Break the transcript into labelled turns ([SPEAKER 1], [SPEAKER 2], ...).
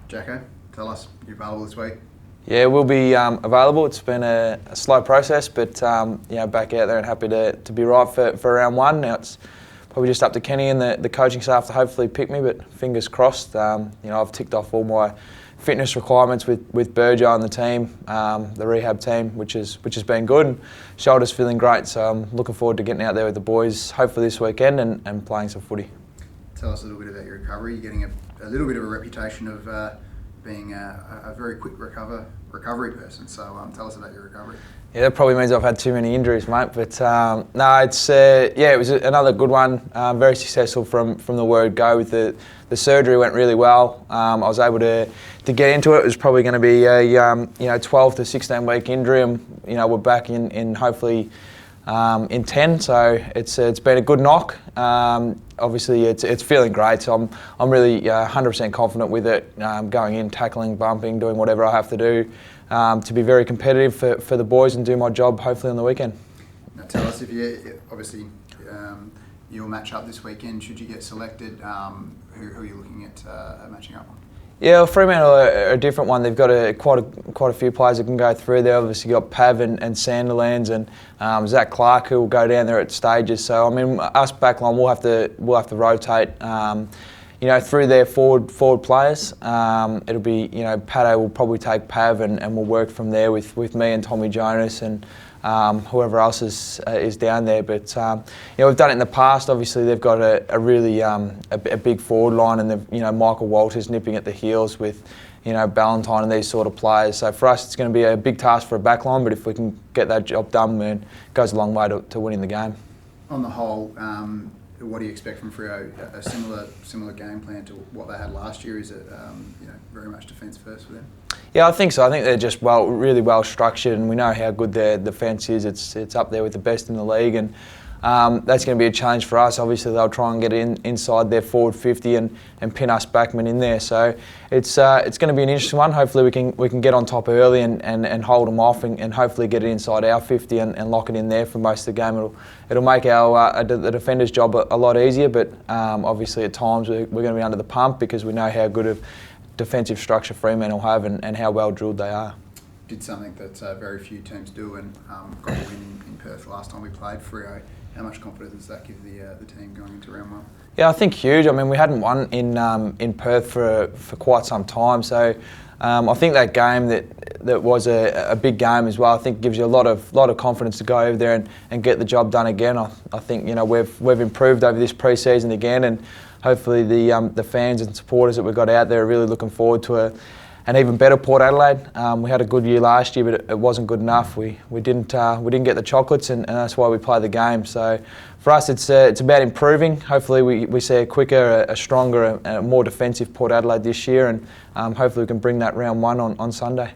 [SPEAKER 1] Jacko, tell us, you're available this week?
[SPEAKER 2] Yeah, we'll be available. It's been a slow process, but back out there and happy to be right for round one. Now it's probably just up to Kenny and the coaching staff to hopefully pick me, but fingers crossed. I've ticked off all my fitness requirements with Burjo and the team, the rehab team, which has been good. And shoulder's feeling great, so I'm looking forward to getting out there with the boys, hopefully this weekend, and playing some footy.
[SPEAKER 1] Tell us a little bit about your recovery. You're getting a little bit of a reputation of being a very quick recovery person, so tell us about your recovery.
[SPEAKER 2] Yeah, that probably means I've had too many injuries, mate. But it was another good one. Very successful from the word go. With the surgery went really well. I was able to get into it. It was probably going to be a 12 to 16 week injury, and we're back in hopefully in 10. So it's been a good knock. Obviously, it's feeling great. So I'm really 100% confident with it. Going in, tackling, bumping, doing whatever I have to do to be very competitive for the boys and do my job hopefully on the weekend.
[SPEAKER 1] Now tell us, if you'll match up this weekend, should you get selected, who are you looking at matching up on?
[SPEAKER 2] Yeah, well, Fremantle are a different one. They've got quite a few players that can go through there. Obviously got Pav and Sanderlands and Zach Clark, who will go down there at stages. So I mean, us backline we'll have to rotate. Through their forward players. It'll be, Pato will probably take Pav and we'll work from there with me and Tommy Jonas and whoever else is down there. But we've done it in the past. Obviously, they've got a really a big forward line, and Michael Walters nipping at the heels with Ballantyne and these sort of players. So for us, it's going to be a big task for a back line. But if we can get that job done, it goes a long way to winning the game.
[SPEAKER 1] On the whole, what do you expect from Freo? A similar game plan to what they had last year? Is it very much defence first for them? Yeah,
[SPEAKER 2] I think so. I think they're just really well structured, and we know how good their defence is. It's up there with the best in the league, and that's going to be a challenge for us. Obviously, they'll try and get inside their forward 50 and pin us backmen in there. So it's going to be an interesting one. Hopefully, we can get on top early and hold them off and hopefully get it inside our 50 and lock it in there for most of the game. It'll make the defender's job a lot easier. But obviously, at times we're going to be under the pump because we know how good of defensive structure Fremantle have and how well drilled they are.
[SPEAKER 1] Did something that very few teams do and got a win in Perth last time we played Freo. How much confidence does that give the team going into round one?
[SPEAKER 2] Yeah, I think huge. I mean, we hadn't won in Perth for quite some time, so I think that game that was a big game as well. I think gives you a lot of confidence to go over there and get the job done again. I think we've improved over this pre-season again, and hopefully the fans and supporters that we've got out there are really looking forward to an even better Port Adelaide. We had a good year last year, but it wasn't good enough. We didn't get the chocolates, and that's why we play the game. So for us, it's about improving. Hopefully we see a quicker, a stronger, a more defensive Port Adelaide this year, and hopefully we can bring that round one on Sunday.